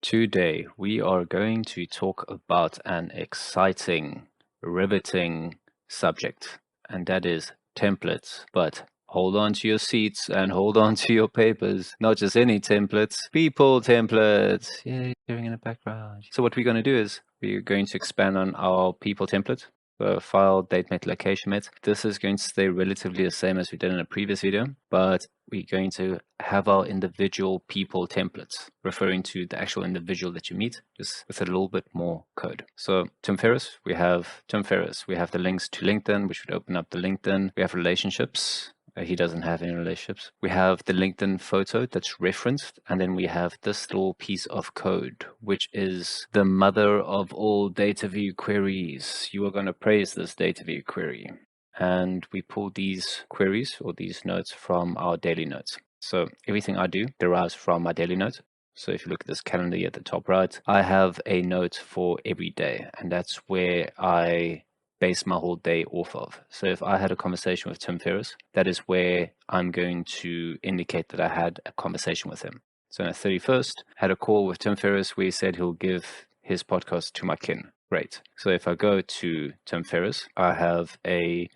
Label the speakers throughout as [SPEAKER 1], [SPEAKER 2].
[SPEAKER 1] Today, we are going to talk about an exciting, riveting subject, and that is templates. But hold on to your seats and hold on to your papers. Not just any templates, people templates. Yay, hearing in the background. So what we're going to do is we're going to expand on our people template. File, date met, location met. This is going to stay relatively the same as we did in a previous video, but we're going to have our individual people templates, referring to the actual individual that you meet, just with a little bit more code. So Tim Ferriss, we have Tim Ferriss. We have the links to LinkedIn, which would open up the LinkedIn. We have relationships. He doesn't have any relationships. We have the LinkedIn photo that's referenced, and then we have this little piece of code, which is the mother of all Dataview queries. You are going to praise this Dataview query. And we pull these queries or these notes from our daily notes. So everything I do derives from my daily note. So if you look at this calendar here at the top right, I have a note for every day, and that's where I base my whole day off of. So if I had a conversation with Tim Ferriss, that is where I'm going to indicate that I had a conversation with him. So on the 31st, had a call with Tim Ferriss where he said he'll give his podcast to my kin. Great. So if I go to Tim Ferriss, I have a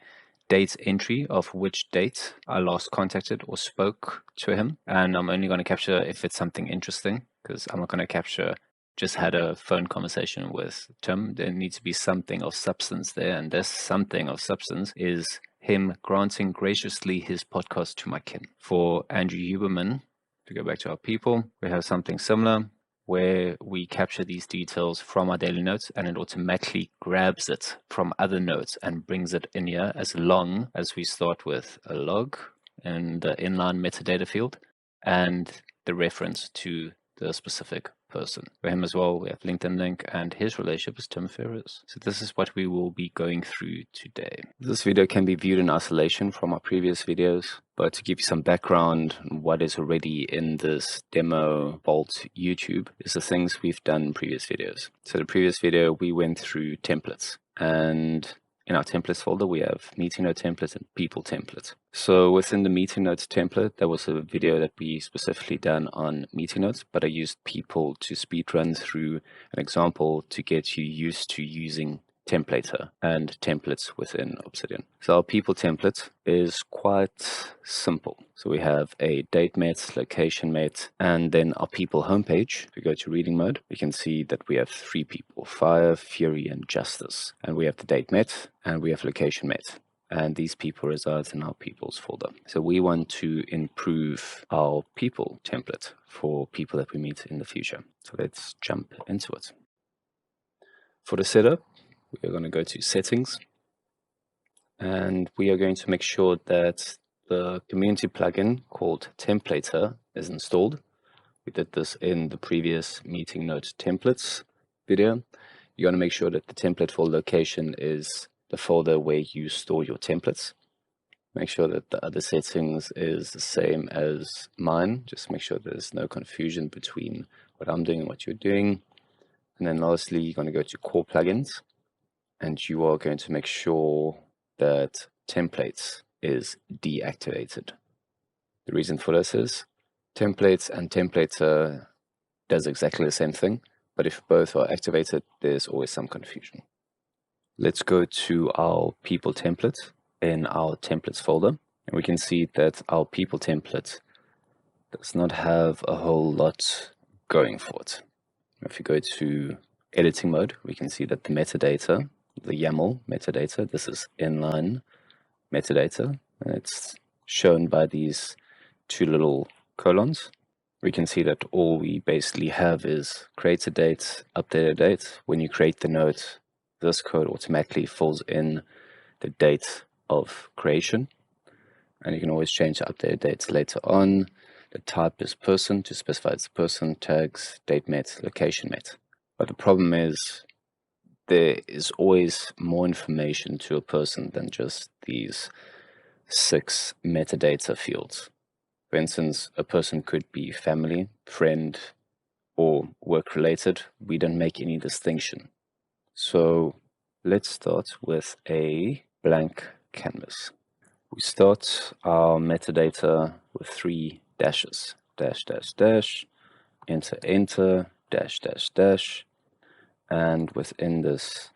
[SPEAKER 1] date entry of which date I last contacted or spoke to him. And I'm only going to capture if it's something interesting, because I'm not going to capture just had a phone conversation with Tim. There needs to be something of substance there, and this something of substance is him granting graciously his podcast to my kin. For Andrew Huberman, to go back to our people, we have something similar where we capture these details from our daily notes, and it automatically grabs it from other notes and brings it in here, as long as we start with a log in the inline metadata field and the reference to the specific person. For him as well, we have LinkedIn link, and his relationship is Tim Ferriss. So this is what we will be going through today. This video can be viewed in isolation from our previous videos, but to give you some background on what is already in this demo vault YouTube is the things we've done in previous videos. So the previous video, we went through templates, and in our templates folder, we have meeting note template and people template. So within the meeting notes template, there was a video that we specifically done on meeting notes, but I used people to speed run through an example to get you used to using templater and templates within Obsidian. So our people template is quite simple. So we have a date met, location met, and then our people homepage. If we go to reading mode, we can see that we have 3 people, Fire, Fury, and Justice. And we have the date met, and we have location met. And these people reside in our people's folder. So we want to improve our people template for people that we meet in the future. So let's jump into it. For the setup, we are going to go to settings, and we are going to make sure that the community plugin called Templater is installed. We did this in the previous meeting note templates video. You want to make sure that the template folder location is the folder where you store your templates. Make sure that the other settings is the same as mine. Just make sure there's no confusion between what I'm doing and what you're doing. And then lastly, you're going to go to core plugins, and you are going to make sure that templates is deactivated. The reason for this is templates and templater does exactly the same thing, but if both are activated, there's always some confusion. Let's go to our people template in our templates folder, and we can see that our people template does not have a whole lot going for it. If you go to editing mode, we can see that the metadata, the YAML metadata, this is inline metadata, and it's shown by these 2 little colons. We can see that all we basically have is create a date, update a date. When you create the note, this code automatically fills in the date of creation, and you can always change the updated dates later on. The type is person to specify it's person, tags, date met, location met. But the problem is there is always more information to a person than just these 6 metadata fields. For instance, a person could be family, friend, or work related. We don't make any distinction. So let's start with a blank canvas. We start our metadata with 3 dashes, dash, dash, dash, enter, enter, dash dash dash, and within this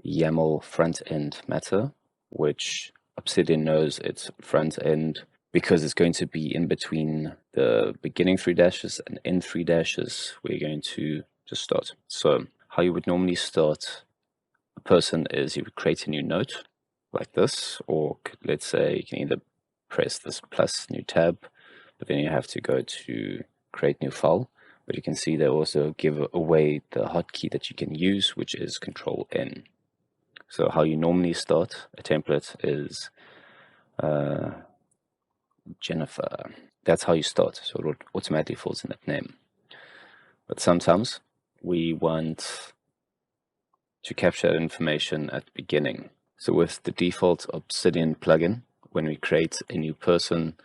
[SPEAKER 1] YAML front end matter, which Obsidian knows it's front end because it's going to be in between the beginning 3 dashes and end 3 dashes, we're going to just start. So how you would normally start a person is you would create a new note like this, or let's say you can either press this plus new tab, but then you have to go to create new file. But you can see they also give away the hotkey that you can use, which is Control N. So how you normally start a template is Jennifer. That's how you start, so it automatically falls in that name. But sometimes we want to capture that information at the beginning. So with the default Obsidian plugin, when we create a new person,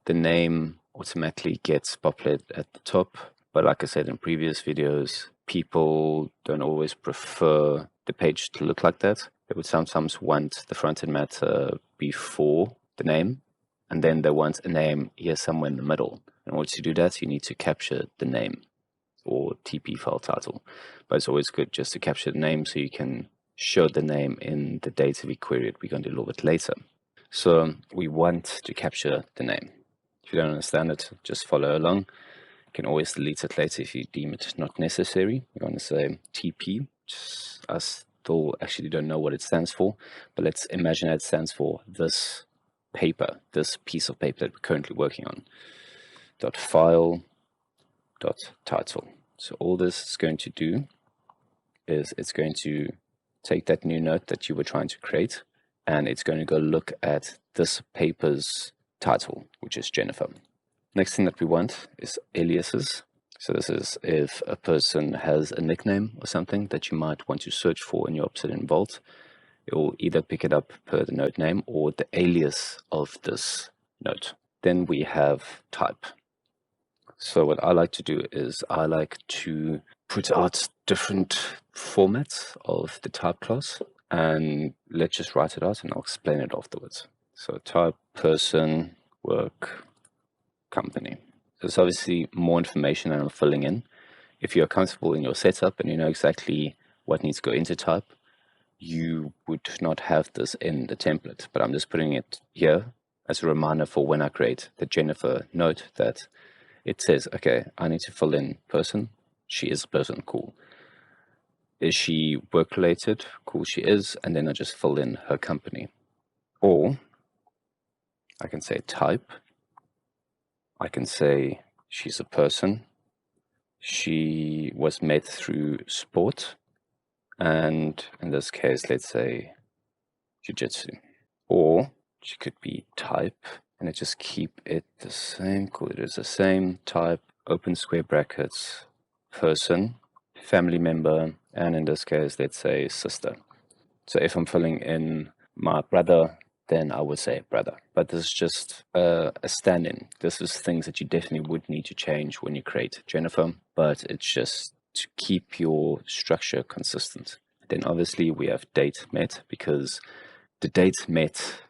[SPEAKER 1] the name automatically gets populated at the top. But like I said in previous videos, people don't always prefer the page to look like that. They would sometimes want the front-end matter before the name, and then they want a name here somewhere in the middle. In order to do that, you need to capture the name or TP file title. But it's always good just to capture the name so you can show the name in the Dataview query that we're going to do a little bit later. So we want to capture the name. If you don't understand it, just follow along. You can always delete it later if you deem it not necessary. We're going to say TP. I still actually don't know what it stands for, but let's imagine it stands for this paper, this piece of paper that we're currently working on. .file, .title. So all this is going to do is it's going to take that new note that you were trying to create, and it's going to go look at this paper's title, which is Jennifer. Next thing that we want is aliases. So this is if a person has a nickname or something that you might want to search for in your Obsidian Vault, it will either pick it up per the node name or the alias of this note. Then we have type. So what I like to do is I like to put out different formats of the type class, and let's just write it out and I'll explain it afterwards. So type, person, work, company. There's obviously more information that I'm filling in. If you're comfortable in your setup and you know exactly what needs to go into type, you would not have this in the template, but I'm just putting it here as a reminder for when I create the Jennifer note that it says, okay, I need to fill in person. She is a person, cool. Is she work related? Cool, she is. And then I just fill in her company. Or I can say type. I can say she's a person. She was made through sport. And in this case, let's say jiu-jitsu. Or she could be type, and I just keep it the same, call it as the same type, open square brackets, person, family member, and in this case, let's say sister. So if I'm filling in my brother, then I would say brother. But this is just a stand-in. This is things that you definitely would need to change when you create Jennifer, but it's just to keep your structure consistent. Then obviously we have date met, because the date met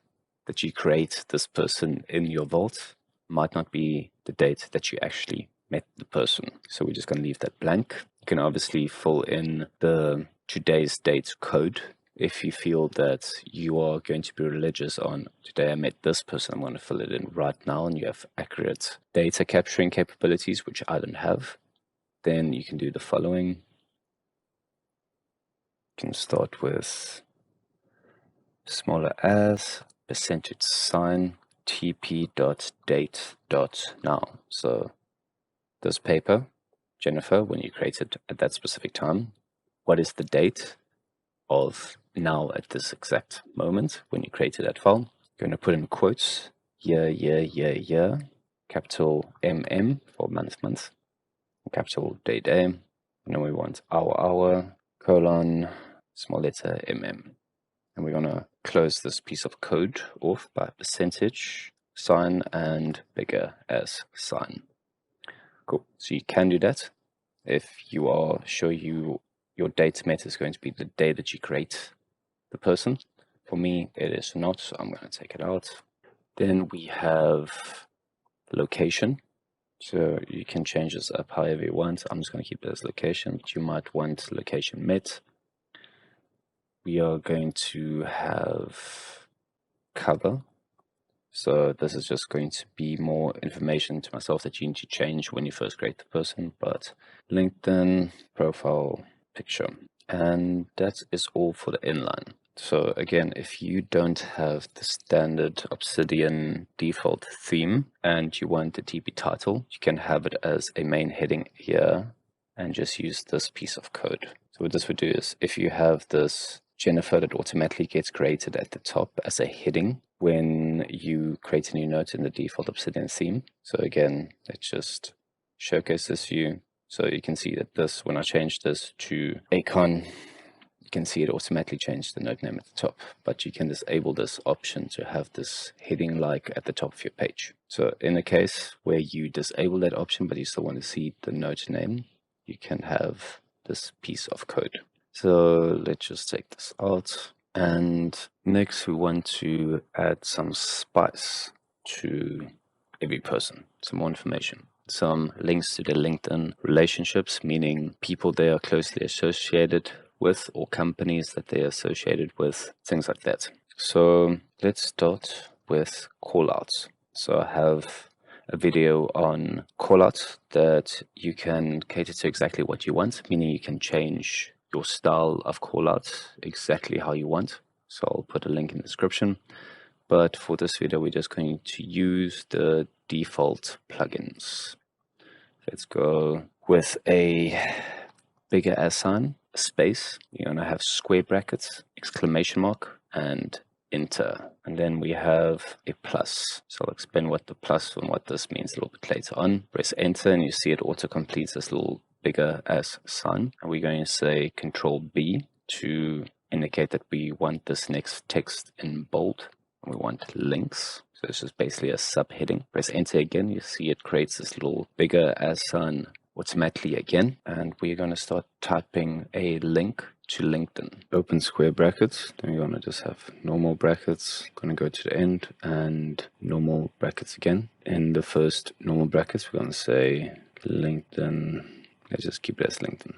[SPEAKER 1] that you create this person in your vault might not be the date that you actually met the person. So we're just going to leave that blank. You can obviously fill in the today's date code. If you feel that you are going to be religious on today I met this person, I'm going to fill it in right now, and you have accurate data capturing capabilities, which I don't have, then you can do the following. You can start with smaller as percentage sign tp.date.now. So this paper, Jennifer, when you created at that specific time, what is the date of now at this exact moment when you created that file? You're going to put in quotes, year, capital MM for month, capital day, and then we want hour, colon, small letter mm. And we're going to close this piece of code off by percentage sign and bigger as sign. Cool. So you can do that if you are sure your date met is going to be the day that you create the person. For me, it is not, so I'm going to take it out. Then we have location. So you can change this up however you want. I'm just going to keep it as location, but you might want location met. We are going to have cover. So this is just going to be more information to myself that you need to change when you first create the person, but LinkedIn profile picture. And that is all for the inline. So again, if you don't have the standard Obsidian default theme and you want the TP title, you can have it as a main heading here and just use this piece of code. So what this would do is if you have this Jennifer that automatically gets created at the top as a heading when you create a new note in the default Obsidian theme. So again, let's just showcase this view. So you can see that this, when I change this to Acon, you can see it automatically changed the node name at the top, but you can disable this option to have this heading like at the top of your page. So in a case where you disable that option, but you still want to see the node name, you can have this piece of code. So let's just take this out. And next we want to add some spice to every person, some more information. Some links to the LinkedIn relationships, meaning people they are closely associated with or companies that they are associated with, things like that. So let's start with callouts. So I have a video on callouts that you can cater to exactly what you want, meaning you can change your style of callouts exactly how you want. So I'll put a link in the description. But for this video, we're just going to use the default plugins. Let's go with a bigger S sign, a space. You're going to have square brackets, exclamation mark, and enter. And then we have a plus. So I'll explain what the plus and what this means a little bit later on. Press enter and you see it auto-completes this little bigger S sign. And we're going to say Control B to indicate that we want this next text in bold. We want links. So this is basically a subheading. Press enter again. You see it creates this little bigger as sign automatically again. And we're going to start typing a link to LinkedIn. Open square brackets. Then we're going to just have normal brackets. Going to go to the end and normal brackets again. In the first normal brackets, we're going to say LinkedIn. Let's just keep it as LinkedIn.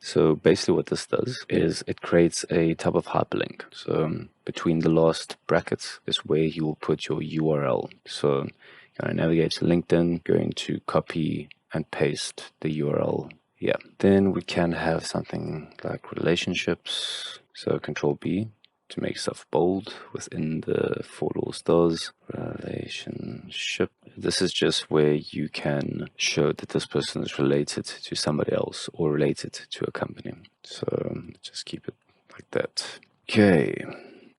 [SPEAKER 1] So basically what this does is it creates a type of hyperlink. So between the last brackets is where you will put your URL. So you're going to navigate to LinkedIn, going to copy and paste the URL here. Then we can have something like relationships. So Control B to make stuff bold within the four little stars. Relationship. This is just where you can show that this person is related to somebody else or related to a company. So just keep it like that.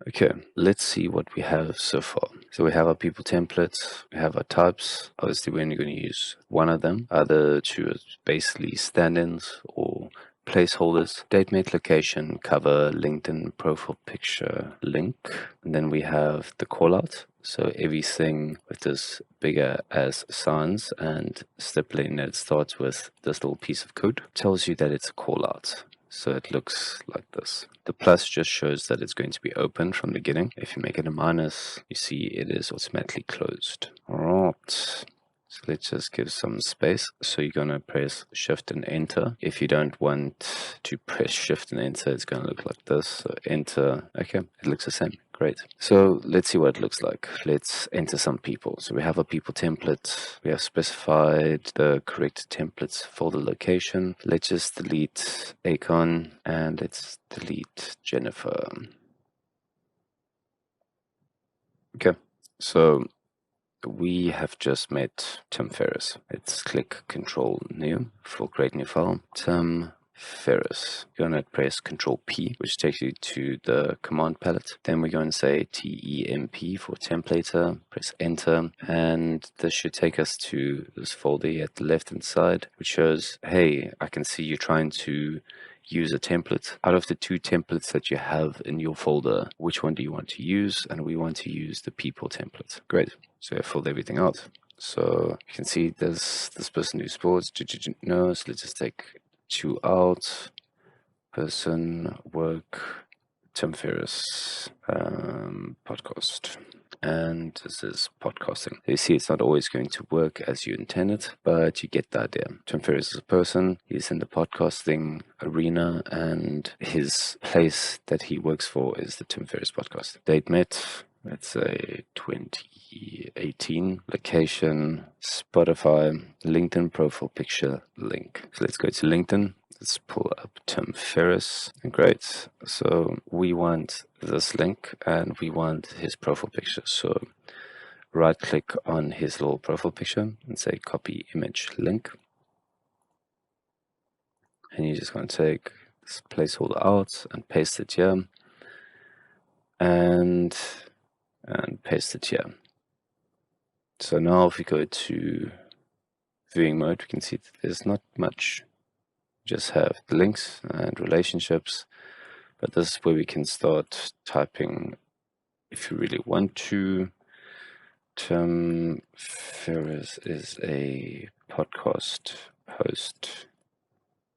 [SPEAKER 1] Okay, let's see what we have so far. So we have our people templates, we have our types. Obviously, we're only going to use one of them. Other two are basically stand-ins or placeholders, date, mate, location, cover, LinkedIn profile picture, link. And then we have the callout. So everything with this bigger as signs and stipulating that it starts with this little piece of code tells you that it's a callout. So it looks like this. The plus just shows that it's going to be open from the beginning. If you make it a minus, you see it is automatically closed. All right. So let's just give some space. So you're going to press Shift and Enter. If you don't want to press Shift and Enter, it's going to look like this. So Enter. Okay, it looks the same. Great. So let's see what it looks like. Let's enter some people. So we have a people template. We have specified the correct templates for the location. Let's just delete Acon and let's delete Jennifer. Okay, so we have just met Tim Ferriss. Let's click Control New for create new file. Tim Ferriss. You're going to press Control P, which takes you to the command palette. Then we're going to say TEMP for templater. Press Enter, and this should take us to this folder at the left-hand side, which shows, hey, I can see you trying to use a template. Out of the two templates that you have in your folder, which one do you want to use? And we want to use the people template. Great. So I filled everything out. So you can see there's this person who sports. No, so let's just take two out. Person, work, Tim Ferriss, podcast.
[SPEAKER 2] and this is podcasting. You see, it's not always going to work as you intended, but you get the idea. Tim Ferriss is a person, he's in the podcasting arena, and his place that he works for is the Tim Ferriss podcast. Date met, let's say 2018, location, Spotify, LinkedIn profile picture, link. So let's go to LinkedIn. Let's pull up Tim Ferriss. Great. So we want this link and we want his profile picture. So right click on his little profile picture and say copy image link. And you're just going to take this placeholder out and paste it here. And paste it here. So now if we go to viewing mode, we can see that there's not much. Just have the links and relationships, but this is where we can start typing if you really want to. Tim Ferriss is a podcast host.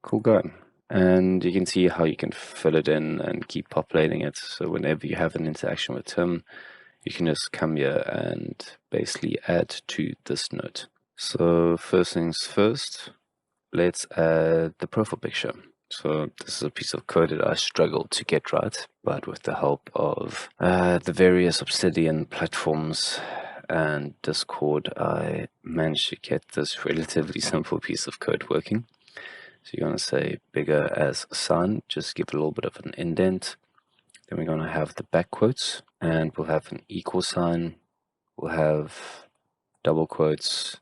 [SPEAKER 2] Cool guy. And you can see how you can fill it in and keep populating it. So whenever you have an interaction with Tim, you can just come here and basically add to this note. So first things first, let's add the profile picture. So this is a piece of code that I struggled to get right, but with the help of the various Obsidian platforms and Discord, I managed to get this relatively simple piece of code working. So you're going to say bigger as sign, just give it a little bit of an indent. Then we're going to have the back quotes, and we'll have an equal sign. We'll have double quotes.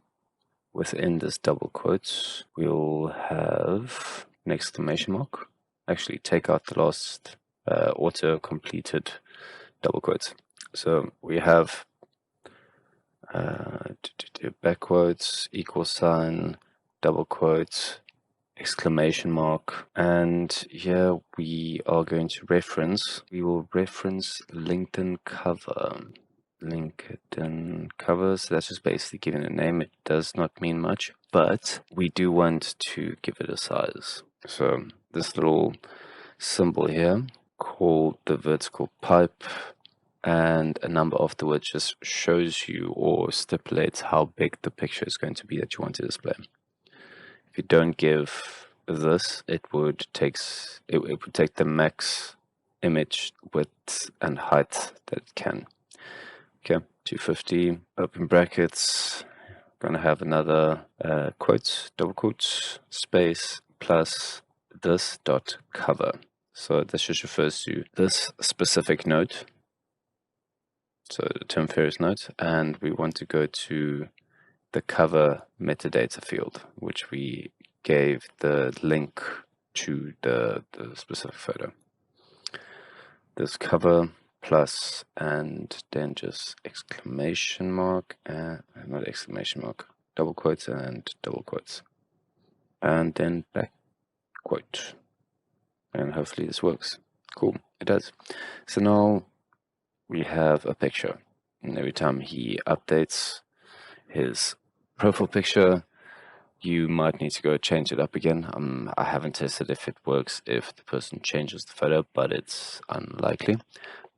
[SPEAKER 2] Within this double quotes, we'll have an exclamation mark. Actually, take out the last auto-completed double quotes. So we have back quotes, equal sign, double quotes, exclamation mark, and here we are going to reference. We will reference LinkedIn cover. LinkedIn covers, that's just basically giving a name. It does not mean much, but we do want to give it a size. So this little symbol here called the vertical pipe and a number afterwards just shows you or stipulates how big the picture is going to be that you want to display. If you don't give this, it would take the max image width and height that it can. Okay, 250, open brackets, going to have another quotes, double quotes, space, plus this dot cover. So this just refers to this specific note, so the Tim Ferriss note, and we want to go to the cover metadata field, which we gave the link to the specific photo. This cover plus, and then just exclamation mark, not exclamation mark, double quotes and double quotes, and then back quote, and hopefully this works. Cool, it does. So now we have a picture, and every time he updates his profile picture, you might need to go change it up again. I haven't tested if it works if the person changes the photo, but it's unlikely.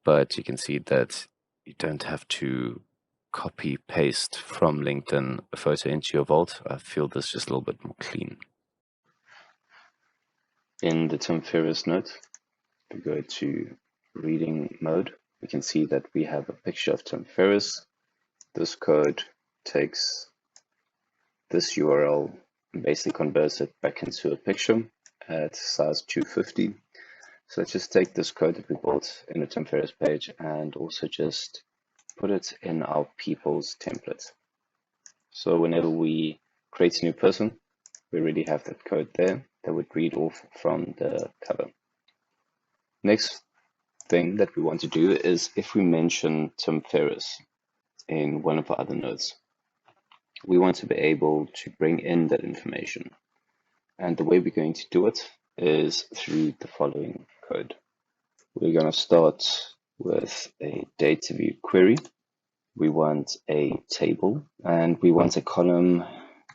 [SPEAKER 2] But you can see that you don't have to copy paste from LinkedIn a photo into your vault. I feel this just a little bit more clean. In the Tim Ferriss note, we go to reading mode. We can see that we have a picture of Tim Ferriss. This code takes this URL and basically converts it back into a picture at size 250. So let's just take this code that we built in the Tim Ferriss page and also just put it in our people's template. So whenever we create a new person, we already have that code there that would read off from the cover. Next thing that we want to do is if we mention Tim Ferriss in one of our other nodes, we want to be able to bring in that information. And the way we're going to do it is through the following code. We're going to start with a Dataview query. We want a table and we want a column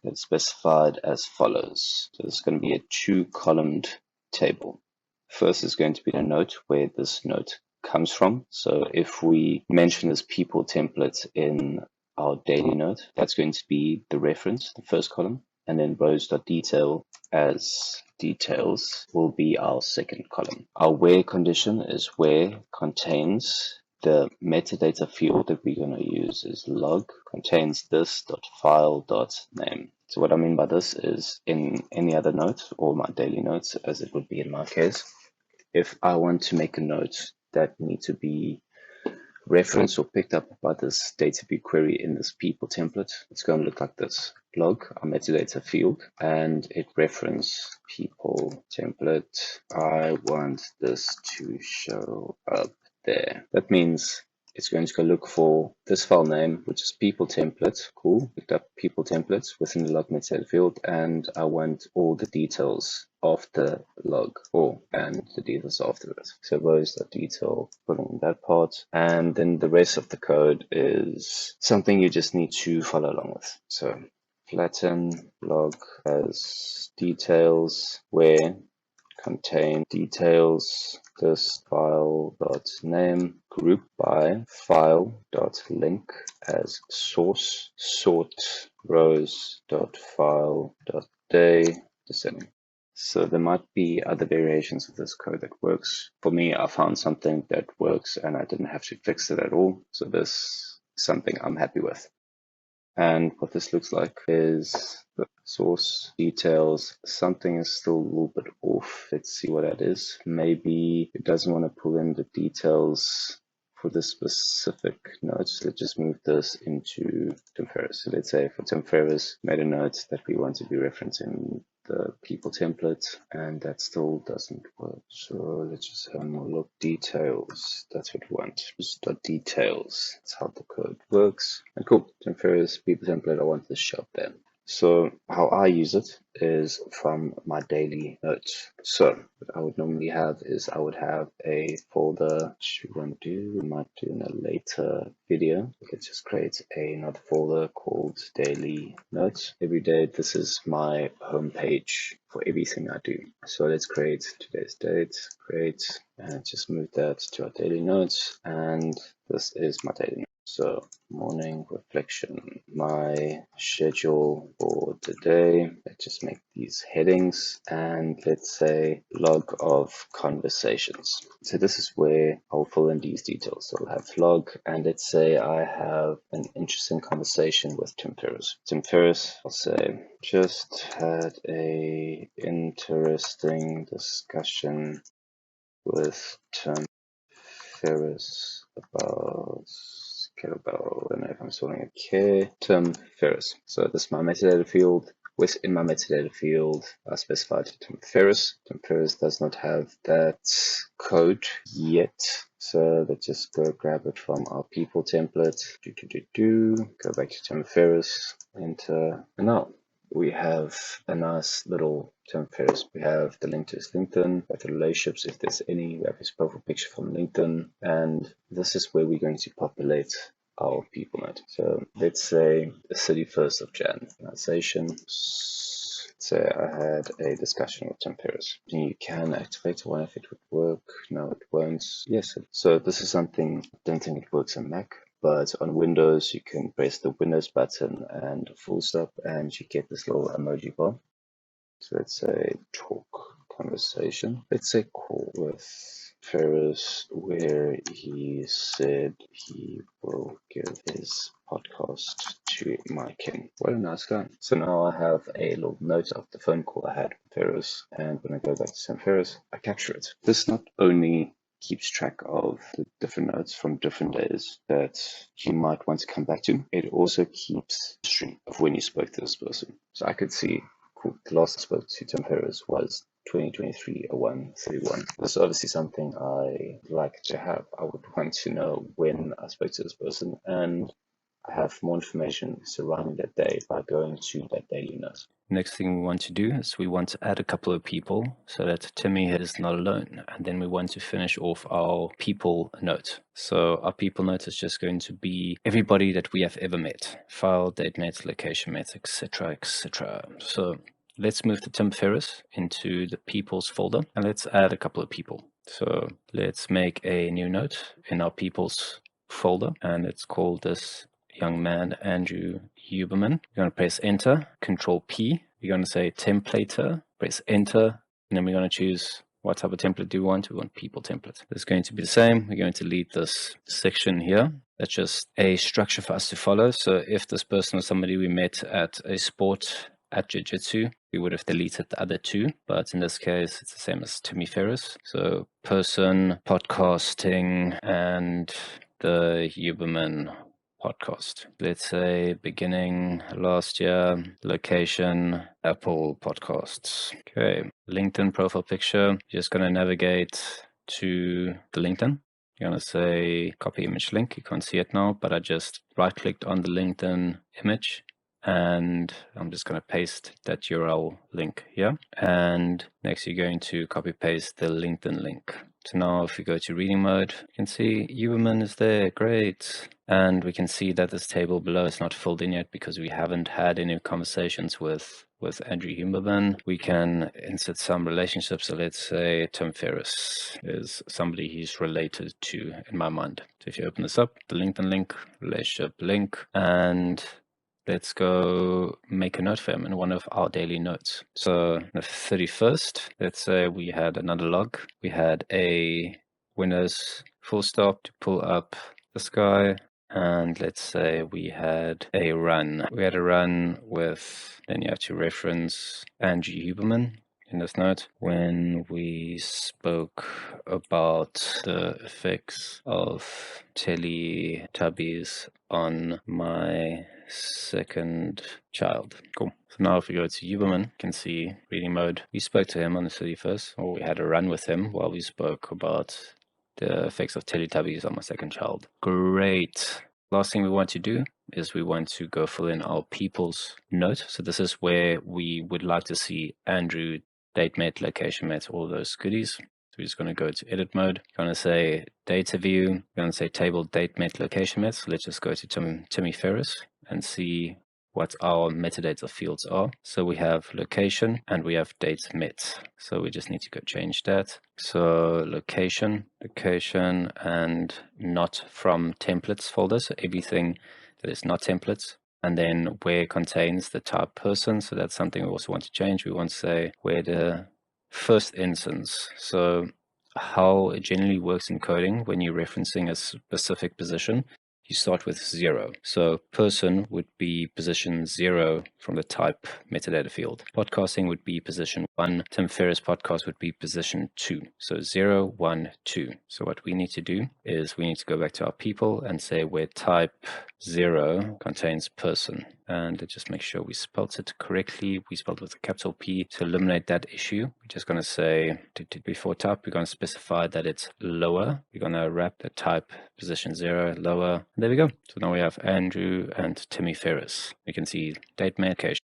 [SPEAKER 2] that's specified as follows. So it's going to be a 2-columned table. First is going to be the note where this note comes from. So if we mention this people template in our daily note, that's going to be the reference, the first column, and then rows.detail as details will be our second column. Our where condition is where contains the metadata field that we're going to use is log contains this.file.name. So what I mean by this is in any other note or my daily notes, as it would be in my case, if I want to make a note that need to be referenced or picked up by this Dataview query in this people template, it's going to look like this. Log, our metadata field, and it reference people template. I want this to show up there. That means it's going to go look for this file name, which is people template. Cool. Picked up people templates within the log metadata field, and I want all the details of the log and the details after it. So those the detail putting that part, and then the rest of the code is something you just need to follow along with. So flatten log as details where contain details this file.name group by file.link as source sort rows.file.day descending. So there might be other variations of this code that works. For me, I found something that works and I didn't have to fix it at all. So this is something I'm happy with. And what this looks like is the source details. Something is still a little bit off. Let's see what that is. Maybe it doesn't want to pull in the details for this specific note. So let's just move this into Tim Ferriss. So let's say for Tim Ferriss, made a note that we want to be referencing the people template, and that still doesn't work. So let's just have more look. Details, that's what we want. Just details. That's how the code works. And cool, Tim Ferriss people template, I want this show up there. So how I use it is from my daily notes. So what I would normally have is I would have a folder, which we won't do, we might do in a later video. Let's just create another folder called daily notes. Every day, this is my home page for everything I do. So let's create today's date, create, and just move that to our daily notes. And this is my daily notes. So morning reflection, my schedule for today. Let's just make these headings and let's say log of conversations. So this is where I'll fill in these details. So I'll have log, and let's say I have an interesting conversation with Tim Ferriss. Tim Ferriss, I'll say, just had a interesting discussion with Tim Ferriss about kettlebell. I don't know if I'm spelling it. Tim Ferriss. So this is my metadata field. Within my metadata field, I specified Tim Ferriss. Tim Ferriss does not have that code yet. So let's just go grab it from our people template. Go back to Tim Ferriss, enter, and now we have a nice little Tim Ferriss. We have the link to his LinkedIn, we have the relationships if there's any, we have his profile picture from LinkedIn, and this is where we're going to populate our people note. So let's say the 31st of Jan, organization. Say I had a discussion with Tim Ferriss. You can activate one if it would work. No, it won't. Yes. So this is something, I don't think it works on Mac. But on Windows, you can press the Windows button and full stop, and you get this little emoji bar. So let's say talk conversation. Let's say call with Ferriss, where he said he will give his podcast to my king. What a nice guy. So now I have a little note of the phone call I had with Ferriss, and when I go back to Tim Ferriss, I capture it. This not only keeps track of the different notes from different days that you might want to come back to. It also keeps a stream of when you spoke to this person. So I could see, cool, the last I spoke to Tim Ferriss was 2023-01-31. This is obviously something I like to have. I would want to know when I spoke to this person, and I have more information surrounding that day by going to that daily note.
[SPEAKER 1] Next thing we want to do is we want to add a couple of people so that Timmy is not alone. And then we want to finish off our people note. So our people note is just going to be everybody that we have ever met. File, date met, location met, etc., etc. So let's move the Tim Ferriss into the people's folder, and let's add a couple of people. So let's make a new note in our people's folder, and let's call this young man Andrew Huberman. You're going to press enter, Control P. You're going to say templater, press enter, and then we're going to choose what type of template do we want? We want people template. It's going to be the same. We're going to delete this section here. That's just a structure for us to follow. So if this person was somebody we met at a sport at Jiu-Jitsu, we would have deleted the other two, but in this case, it's the same as Timmy Ferriss. So person, podcasting, and the Huberman podcast. Let's say beginning last year, location, Apple Podcasts. Okay, LinkedIn profile picture. Just going to navigate to the LinkedIn. You're going to say copy image link. You can't see it now, but I just right clicked on the LinkedIn image, and I'm just going to paste that URL link here. And next you're going to copy paste the LinkedIn link. So now if we go to reading mode, you can see Huberman is there, great. And we can see that this table below is not filled in yet because we haven't had any conversations with Andrew Huberman. We can insert some relationships. So let's say Tim Ferriss is somebody he's related to in my mind. So if you open this up, the LinkedIn link, relationship link, and let's go make a note for him in one of our daily notes. So the 31st, let's say we had another log. We had a Windows full stop to pull up this guy. And let's say we had a run. We had a run with, then you have to reference Andrew Huberman in this note when we spoke about the effects of Teletubbies on my second child. Cool. So now if we go to Huberman, you can see reading mode. We spoke to him on the 31st, or we had a run with him while we spoke about the effects of Teletubbies on my second child. Great. Last thing we want to do is we want to go fill in our people's note. So this is where we would like to see Andrew, date met, location met, all those goodies. So we're just going to go to edit mode. We're going to say Dataview. We're going to say table date met, location met. So let's just go to Timmy Ferriss and see what our metadata fields are. So we have location and we have date met. So we just need to go change that. So location, and not from templates folder. So everything that is not templates. And then where contains the type person. So that's something we also want to change. We want to say where the first instance. So how it generally works in coding when you're referencing a specific position, you start with 0. So person would be position 0 from the type metadata field. Podcasting would be position 1. Tim Ferriss podcast would be position 2. So 0, 1, 2. So what we need to do is we need to go back to our people and say where type 0 contains person. And let's just make sure we spelled it correctly. We spelled with a capital P to eliminate that issue. We're just going to say before type, we're going to specify that it's lower. We're going to wrap the type position 0 lower. There we go. So now we have Andrew and Timmy Ferriss. We can see date met, location.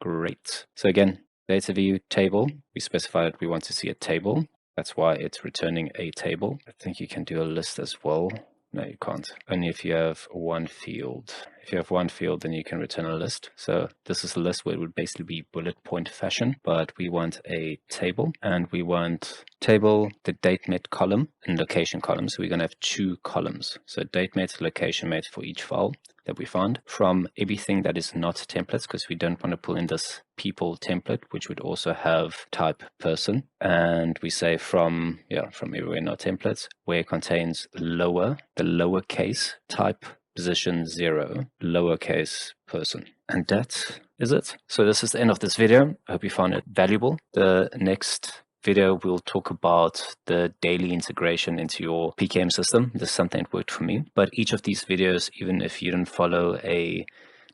[SPEAKER 1] Great. So again, data view table. We specify that we want to see a table. That's why it's returning a table. I think you can do a list as well. No, you can't. Only if you have one field. If you have one field, then you can return a list. So this is a list where it would basically be bullet point fashion, but we want a table, and we want table, the date met column and location column. So we're going to have 2 columns. So date met, location met for each file that we find from everything that is not templates, because we don't want to pull in this people template, which would also have type person. And we say from everywhere not templates, where it contains lower, the lowercase type position 0, lowercase person. And that is it. So this is the end of this video. I hope you found it valuable. The next video we'll talk about the daily integration into your PKM system. This is something that worked for me. But each of these videos, even if you didn't follow a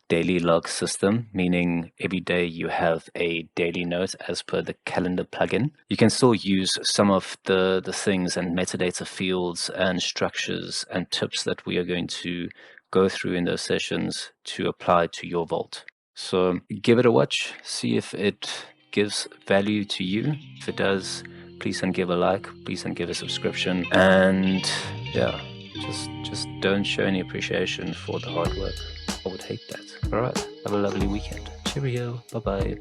[SPEAKER 1] daily log system, meaning every day you have a daily note as per the calendar plugin, you can still use some of the things and metadata fields and structures and tips that we are going to go through in those sessions to apply to your vault. So give it a watch, see if it gives value to you. If it does, please don't give a like, please don't give a subscription, and yeah, just don't show any appreciation for the hard work. I would hate that. All right, have a lovely weekend. Cheerio. Bye bye.